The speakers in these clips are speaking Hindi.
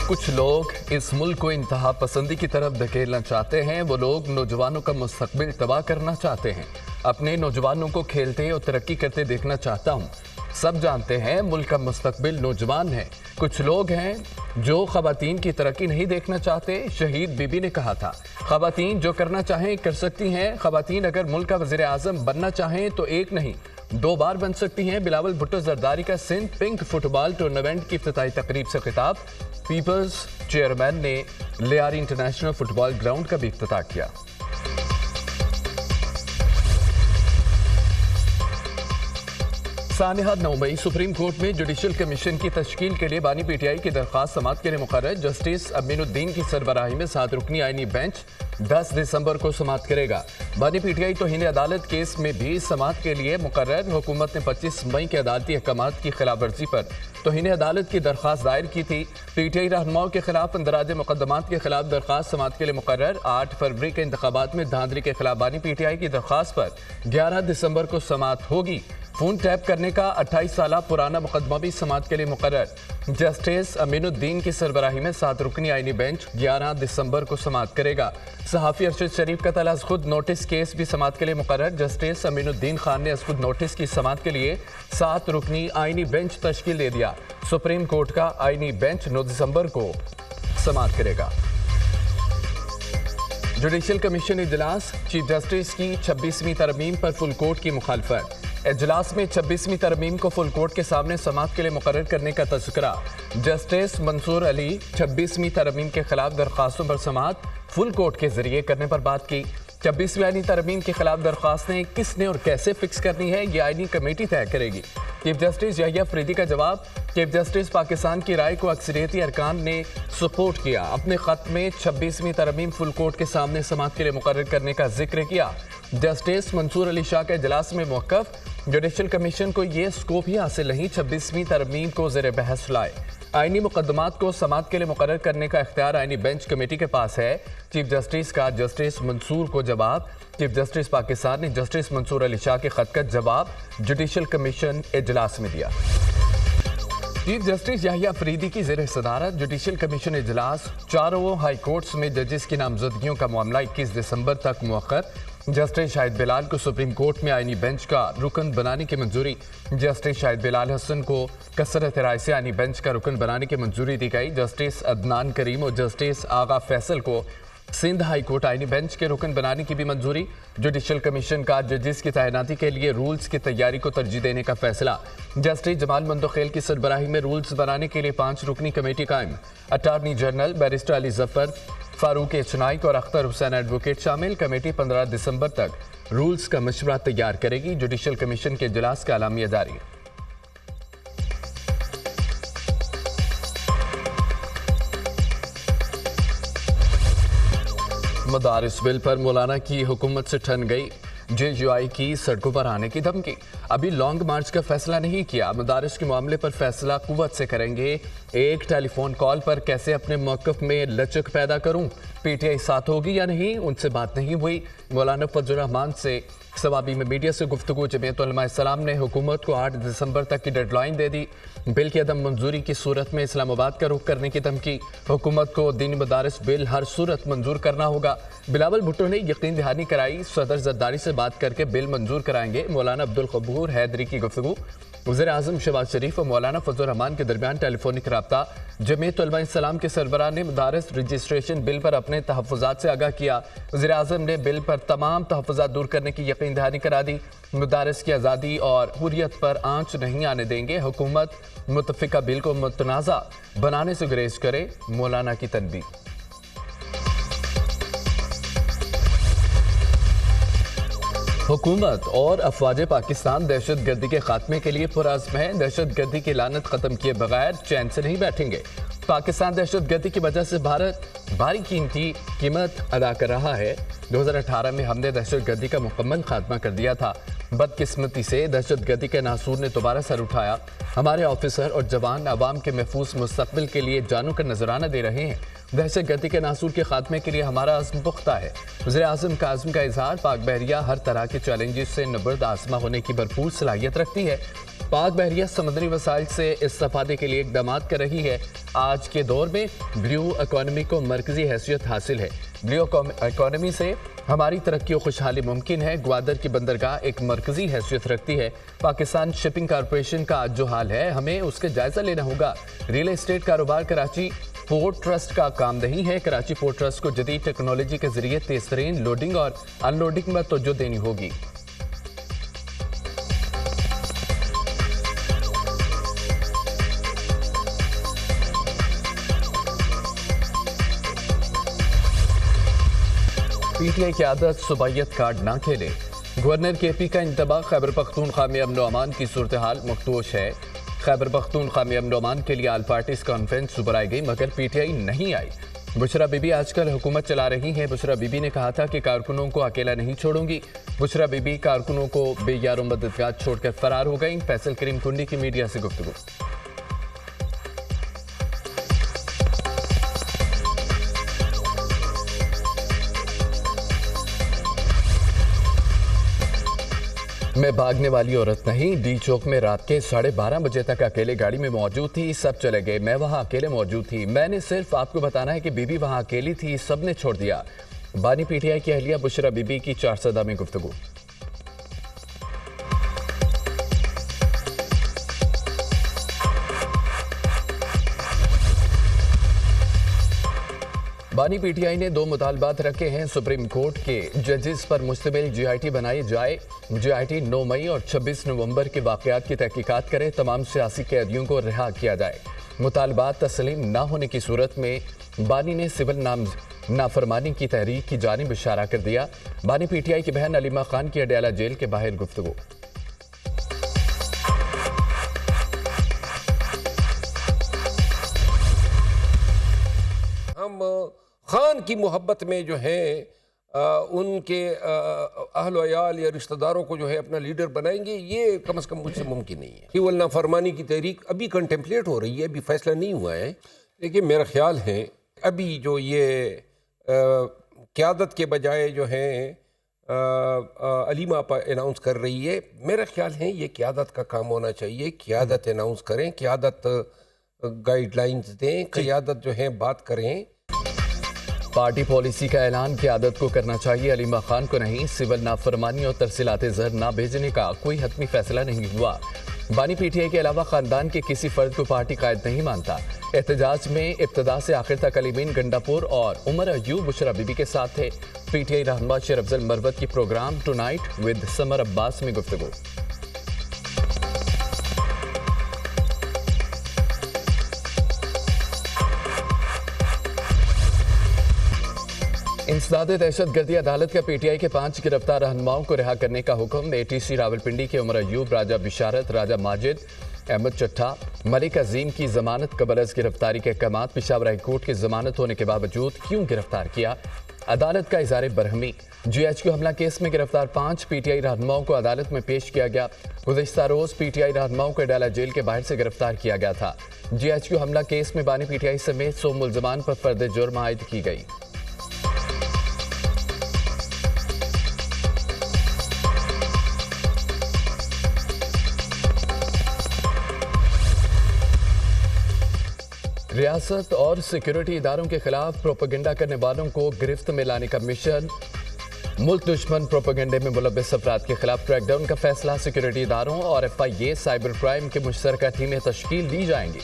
कुछ लोग इस मुल्क को इंतहा पसंदी की तरफ धकेलना चाहते हैं। वो लोग नौजवानों का मुस्तकबिल तबाह करना चाहते हैं। अपने नौजवानों को खेलते और तरक्की करते देखना चाहता हूँ। सब जानते हैं मुल्क का मुस्तकबिल नौजवान है। कुछ लोग हैं जो खवातीन की तरक्की नहीं देखना चाहते। शहीद बीबी ने कहा था, खवातीन जो करना चाहें कर सकती हैं। खवातीन अगर मुल्क का वज़ीर आज़म बनना चाहें तो एक नहीं 2 बार बन सकती हैं। बिलावल भुट्टो जरदारी का सिंध पिंक फुटबॉल टूर्नामेंट की इफ्तिताही तकरीब से खिताब। पीपल्स चेयरमैन ने लियारी इंटरनेशनल फुटबॉल ग्राउंड का भी इफ्तिताह किया। सानिहा 9 मई सुप्रीम कोर्ट में जुडिशल कमीशन की तश्कील के लिए बानी पीटीआई की दरख्वास्त समाअत के लिए मुकर्रर जस्टिस अमीनुद्दीन की सरबराही में 7 रुकनी आईनी बेंच 10 दिसंबर को समाअत करेगा। बानी पीटीआई तौहीन अदालत केस में भी समाअत के लिए मुकर्रर। हुकूमत ने 25 मई के अदालती अहकामात की खिलाफ वर्जी पर तौहीन अदालत की दरख्वास्त दायर की थी। पीटीआई रहनुमाओं के खिलाफ इंदराज मुकदमात के खिलाफ दरख्वास्त समाअत के लिए मुकर्रर। 8 फरवरी के इंतखाबात में धांधली के खिलाफ बानी पीटीआई की दरख्वास्त पर 11 दिसंबर को समाअत होगी। फोन टैप करने का 28 साल पुराना मुकदमा भी समाअत के लिए मुकर्रर। जस्टिस अमीनुद्दीन की सरबराही में 7 रुकनी आईनी बेंच 11 दिसंबर को समाअत करेगा। सहाफ़ी अरशद शरीफ का तल अज़ खुद नोटिस केस भी समाअत के लिए मुकर्रर। जस्टिस अमीनुद्दीन खान ने अज़ खुद नोटिस की समाअत के लिए 7 रुकनी आईनी बेंच तश्कील दे दिया। सुप्रीम कोर्ट का आईनी बेंच 9 दिसंबर को समाअत करेगा। जुडिशल कमीशन इजलास, चीफ जस्टिस की 26वीं तरमीम पर फुल कोर्ट की मुखालफत। इजलास में 26वीं तरमीम को फुल कोर्ट के सामने समाअत के लिए मुकर्रर करने का तज़किरा। जस्टिस मंसूर अली 26वीं तरमीम के खिलाफ दरख्वास्तों पर समाअत फुल कोर्ट के जरिए करने पर बात की। 26वीं आईनी तरमीम के खिलाफ दरख्वास्तें किसने और कैसे फिक्स करनी है, ये आईनी कमेटी तय करेगी। चीफ जस्टिस याहिया अफरीदी का जवाब। चीफ जस्टिस पाकिस्तान की राय को अक्सरियती अरकान ने सपोर्ट किया। अपने खत में 26वीं तरमीम फुल कोर्ट के सामने समाअत के लिए मुकर्रर करने का जिक्र किया। जस्टिस मंसूर अली शाह के इजलास में मौक़िफ़। जुडिशल कमीशन को ये स्कोप ही हासिल नहीं 26वीं तरमीम को ज़ेर बहस लाए। आईनी मुकदमात को समाअत के लिए मुकर्रर करने का इख्तियार आईनी बेंच कमेटी के पास है। चीफ जस्टिस का जस्टिस मंसूर को जवाब। चीफ जस्टिस पाकिस्तान ने जस्टिस मंसूर अली शाह के खत का जवाब जुडिशल कमीशन इजलास में दिया। चीफ जस्टिस याहिया अफरीदी की ज़ेर सदारत जुडिशल कमीशन इजलास। 4 हाई कोर्ट्स में जजेस की नामजदगियों का मामला 21 दिसंबर तक मुअख्खर। जस्टिस शाहिद बिलाल को सुप्रीम कोर्ट में आईनी बेंच का रुकन बनाने की मंजूरी। जस्टिस शाहिद बिलाल हसन को कसरत राय से आईनी बेंच का रुकन बनाने की मंजूरी दी गई। जस्टिस अदनान करीम और जस्टिस आगा फैसल को सिंध हाई कोर्ट आईनी बेंच के रुकन बनाने की भी मंजूरी। जुडिशल कमीशन का जजेस की तैनाती के लिए रूल्स की तैयारी को तरजीह देने का फैसला। जस्टिस जमाल मंदोखेल की सरबराही में रूल्स बनाने के लिए 5 रुकनी कमेटी कायम। Attorney general barrister Ali Zafar, Farooq H Naik और अख्तर हुसैन एडवोकेट शामिल। कमेटी 15 दिसंबर तक रूल्स का मशवरा तैयार करेगी। जुडिशल कमीशन के इजलास का एलामिया जारी। मदारिस बिल पर मौलाना की हुकूमत से ठन गई। JUI की सड़कों पर आने की धमकी। अभी लॉन्ग मार्च का फैसला नहीं किया। मदारिस के मामले पर फैसला कुव्वत से करेंगे। एक टेलीफोन कॉल पर कैसे अपने मौक़िफ़ में लचक पैदा करूं, PTI साथ होगी या नहीं, उनसे बात नहीं हुई। मौलाना फजल रहमान से सवाबी में मीडिया से गुफ्तगू। जमीयत उलमा इस्लाम ने हुकूमत को 8 दिसंबर तक की डेडलाइन दे दी। बिल की अदम मंजूरी की सूरत में इस्लामाबाद का रुख करने की धमकी। हुकूमत को दीनी मदारिस बिल हर सूरत मंजूर करना होगा। बिलावल भुट्टो ने यकीन दहानी कराई, सदर जरदारी से बात करके बिल मंजूर कराएंगे। मौलाना अब्दुल कबूर हैदरी की गुफ्तगू। वज़ीर आज़म शहबाज शरीफ और मौलाना फजल रहमान के दरमियान टेलीफोनिक रब्ता। जमीयत उलमा इस्लाम के सरबराह ने मदारिस रजिस्ट्रेशन बिल पर अपने तहफ़्फ़ुज़ात से आगाह किया। वज़ीर आज़म ने बिल पर तमाम तहफ़्फ़ुज़ात दूर करने की यकीन दहानी करा दी। मदारिस की आज़ादी और हुर्रियत पर आंच नहीं आने देंगे। हुकूमत मुतफ़िका बिल को मुतनाज़ा बनाने से गुरेज करे, मौलाना की तनबीह। हुकूमत और अफवाज पाकिस्तान दहशत गर्दी के खात्मे के लिए पुरअज़्म है। दहशत गर्दी की लानत ख़त्म किए बगैर चैन से नहीं बैठेंगे। पाकिस्तान दहशत गर्दी की वजह से भारत भारी कीमत अदा कर रहा है। 2018 में हमने दहशत गर्दी का मुकम्मल खात्मा कर दिया था। बदकिस्मती से दहशत गर्दी के नासूर ने दोबारा सर उठाया। हमारे ऑफिसर और जवान अवाम के महफूज मुस्तकबिल के लिए जानों का नजराना दे रहे हैं। दहशत गर्दी के नासूर के खात्मे के लिए हमारा अज़्म पुख्ता है। वज़ीर आज़म का अज़्म का इजहार। पाक बहरिया हर तरह के चैलेंजेस से नबर्द आज़मा होने की भरपूर सलाहियत रखती है। पाक बहरिया समुद्री वसाइल से इस्तेफादे के लिए इक़दाम कर रही है। आज के दौर में ब्लू इकोनॉमी को मरकजी हैसियत हासिल है। ब्लू इकोनॉमी से हमारी तरक्की और खुशहाली मुमकिन है। ग्वादर की बंदरगाह एक मरकजी हैसियत रखती है। पाकिस्तान शिपिंग कॉरपोरेशन का आज जो हाल है, हमें उसका जायजा लेना होगा। रियल एस्टेट कारोबार कराची पोर्ट ट्रस्ट का काम नहीं है। कराची पोर्ट ट्रस्ट को जदीद टेक्नोलॉजी के जरिए तेज तरीन लोडिंग और अनलोडिंग में तवज्जो देनी होगी। पीटीआई की आदत सुबाइयत कार्ड ना खेले। गवर्नर केपी का इंतबाह खैबर पख्तूनख्वा में अमन अमान की सूरत हाल मखदूश है। खैबर पख्तूनख्वा में अमन अमान के लिए आल पार्टीज कॉन्फ्रेंस बुलाई गई मगर पीटीआई नहीं आई। बुशरा बीबी आजकल हुकूमत चला रही हैं। बुशरा बीबी ने कहा था कि कारकुनों को अकेला नहीं छोड़ूंगी। बुशरा बीबी कारकुनों को बेयारों मददगार छोड़कर फरार हो गई। फैसल करीम कुंडी की मीडिया से गुफ्तगू। मैं भागने वाली औरत नहीं। डी चौक में रात के 12:30 बजे तक अकेले गाड़ी में मौजूद थी। सब चले गए, मैं वहां अकेले मौजूद थी। मैंने सिर्फ आपको बताना है कि बीबी वहां अकेली थी, सबने छोड़ दिया। बानी पीटीआई की अहलिया बुशरा बीबी की 4 सदा में गुफ्तगू। बानी पीटीआई ने 2 मुतालबात रखे हैं। सुप्रीम कोर्ट के जजेस पर मुश्तमिल जीआईटी बनाई जाए। जीआईटी 9 मई और 26 नवंबर के वाकयात की तहकीकात करे। तमाम सियासी कैदियों को रिहा किया जाए। मुतालबात तस्लीम न होने की सूरत में बानी ने सिविल नाफरमानी की तहरीक की जानिब इशारा कर दिया। बानी पीटीआई की बहन अलीमा खान की अडयाला जेल के बाहर गुफ्तगू। हम खान की मोहब्बत में जो है उनके अहल वयाल या रिश्तेदारों को जो है अपना लीडर बनाएंगे, ये कम से कम मुझसे मुमकिन नहीं है। केवल नाफरमानी की तहरीक अभी कंटेम्पलेट हो रही है, अभी फैसला नहीं हुआ है। लेकिन मेरा ख्याल है अभी जो ये क़यादत के बजाय जो है अलीमा आपा अनाउंस कर रही है, मेरा ख्याल है ये क़यादत का काम होना चाहिए। क़यादत अनाउंस करें, क़यादत गाइडलाइंस दें, क़यादत जो है बात करें। पार्टी पॉलिसी का ऐलान क़यादत को करना चाहिए, अलीमा खान को नहीं। सिविल नाफरमानी और तरसीलाते ज़र ना भेजने का कोई हतमी फैसला नहीं हुआ। बानी पीटीआई के अलावा खानदान के किसी फर्द को पार्टी कायद नहीं मानता। एहतजाज में इब्तदा से आखिर तक अलीमीन गंडापुर और उमर अयूब बुशरा बीबी के साथ थे। पीटीआई रहनुमा शेर अफजल मरवत की program tonight with Samar Abbas में गुफ्तगू। इंसदाद दहशतगर्दी अदालत का पीटीआई के 5 गिरफ्तार रहनुमाओं को रिहा करने का हुक्म। एटीसी रावलपिंडी के उमर अयूब, राजा बिशारत, राजा माजिद, अहमद चट्टा, मलिक अजीम की जमानत कबल अज गिरफ्तारी के अहकाम। पेशावर हाई कोर्ट की जमानत होने के बावजूद क्यों गिरफ्तार किया? अदालत का इज़हार बरहमी। जीएचक्यू हमला केस में गिरफ्तार 5 पीटीआई रहनुमाओं को अदालत में पेश किया गया। गुज़िश्ता रोज पीटीआई रहनुमाओं को अडाला जेल के बाहर से गिरफ्तार किया गया था। जीएचक्यू हमला केस में बानी पीटीआई समेत 100 मुलजमान पर फर्द जुर्म आयद की गई। रियासत और सिक्योरिटी इदारों के खिलाफ प्रोपेगेंडा करने वालों को गिरफ्त में लाने का मिशन। मुल्क दुश्मन प्रोपेगेंडे में मुलव्वस अफराद के खिलाफ क्रैकडाउन का फैसला। सिक्योरिटी इदारों और FIA साइबर क्राइम की मुश्तरका टीमें तश्कील दी जाएंगी।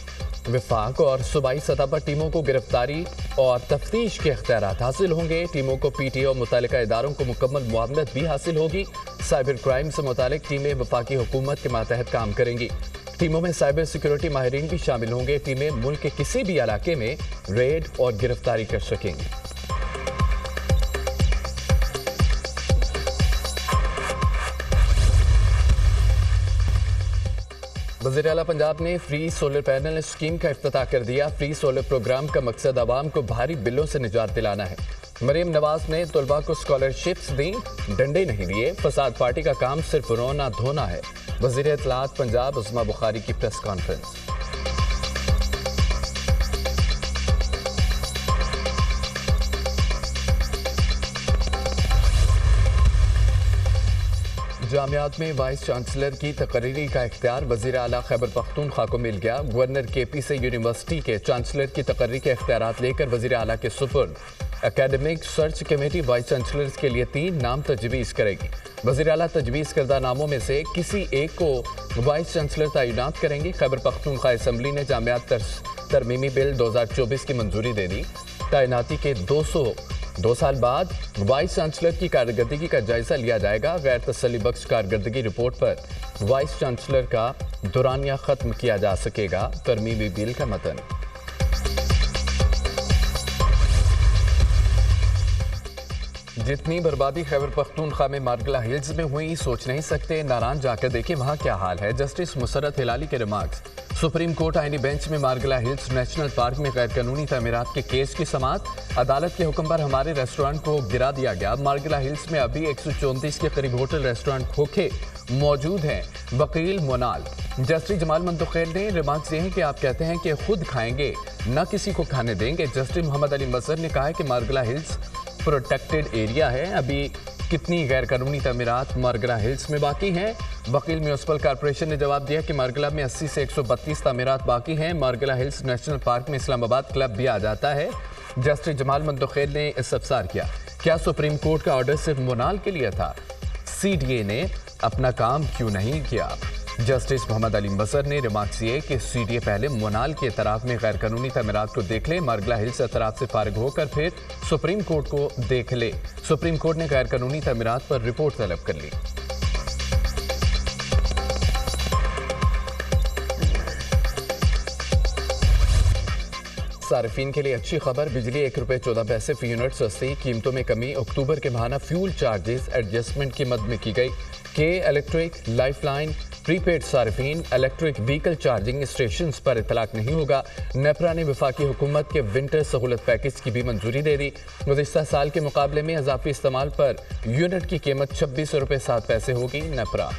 विफाक और सूबाई सतह पर टीमों को गिरफ्तारी और तफ्तीश के इख्तियारात हासिल होंगे। टीमों को PTA और मुतालिका इदारों को मुकम्मल मुआवनत भी हासिल होगी। साइबर क्राइम से मुतालिक टीमें वफाकी हुकूमत के मातहत काम करेंगी। टीमों में साइबर सिक्योरिटी माहिरीन भी शामिल होंगे। टीमें मुल्क के किसी भी इलाके में रेड और गिरफ्तारी कर सकेंगी। वज़ीर आला पंजाब ने फ्री सोलर पैनल स्कीम का इफ्तिताह कर दिया। फ्री सोलर प्रोग्राम का मकसद आवाम को भारी बिलों से निजात दिलाना है। मरीम नवाज ने तलबा को स्कॉलरशिप्स दी, डंडे नहीं लिए। फसाद पार्टी का काम सिर्फ रोना धोना है। वज़ीर इत्तलात पंजाब उस्मा बुखारी की प्रेस कॉन्फ्रेंस। जामियात में वाइस चांसलर की तकरीरी का इख्तियार वज़ीर आला खैबर पख्तूनख्वा को मिल गया। गवर्नर केपी से यूनिवर्सिटी के चांसलर की तकरीरी के इख्तियारात लेकर वज़ीर आला के सुपुर्द। Academic search committee vice chancellors के लिए 3 नाम तजवीज़ करेगी। वज़ीर आला तजवीज़ करदा नामों में से किसी एक को वाइस चांसलर तैनात करेंगे। खैबर पख्तूनख्वा असम्बली ने जामियात तरमीमी बिल 2024 की मंजूरी दे दी। तैनाती के 2 साल बाद वाइस चांसलर की कारकर्दगी का जायजा लिया जाएगा। गैर तसल्ली बख्श कारकर्दगी रिपोर्ट पर वाइस चांसलर का दौरानिया खत्म किया जा सकेगा। तरमीमी बिल का मतन। जितनी बर्बादी खैबर पख्तूनख्वा में मारगला हिल्स में हुई सोच नहीं सकते। नारायण जाकर देखें वहाँ क्या हाल है। जस्टिस मुसर्रत हिलाली के रिमार्क्स। सुप्रीम कोर्ट आईनी बेंच में मारगला हिल्स नेशनल पार्क में गैर कानूनी तमीरात के केस की समाअत। अदालत के हुक्म पर हमारे रेस्टोरेंट को गिरा दिया गया। मारगला हिल्स में अभी 134 के करीब होटल रेस्टोरेंट खोखे मौजूद हैं। वकील मोनाल। जस्टिस जमाल मंतुखैल ने रिमार्क्स दिए हैं कि आप कहते हैं कि खुद खाएंगे न किसी को खाने देंगे। जस्टिस मोहम्मद अली मजहर ने कहा है कि मारगला हिल्स प्रोटेक्टेड एरिया है। अभी कितनी गैर कानूनी तमीरात मारगला हिल्स में बाकी हैं। वकील म्यूनसिपल कॉर्पोरेशन ने जवाब दिया कि मारगला में 80 से 132 तमीरात बाकी हैं। मारगला हिल्स नेशनल पार्क में इस्लामाबाद क्लब भी आ जाता है। जस्टिस जमाल मंतुखैल ने इस्तफसार किया, क्या सुप्रीम कोर्ट का ऑर्डर सिर्फ मोनाल के लिए था? CDA ने अपना काम क्यों नहीं किया? जस्टिस मोहम्मद अली मजहर ने रिमार्क्स दिए कि CDA पहले मोनाल के एतराफ में गैर कानूनी तमीरात को देख ले। मारगला हिल्स एतराफ से फारिग होकर फिर सुप्रीम कोर्ट को देख ले। सुप्रीम कोर्ट ने गैर कानूनी तमीरात पर रिपोर्ट तलब कर ली। सार्फिन के लिए अच्छी खबर, बिजली 1 रुपये 14 पैसे फी यूनिट सस्ती। कीमतों में कमी। अक्टूबर के माहाना फ्यूल चार्जेस एडजस्टमेंट की मद में की गई। के इलेक्ट्रिक लाइफलाइन प्रीपेड सार्फिन इलेक्ट्रिक व्हीकल चार्जिंग स्टेशन पर इतलाक नहीं होगा। नेपरा ने वफाकी हुकूमत के विंटर सहूलत पैकेज की भी मंजूरी दे दी। गुज़िश्ता साल के मुकाबले में इजाफी इस्तेमाल पर यूनिट की कीमत 26 रुपये 7 पैसे होगी। नेपरा।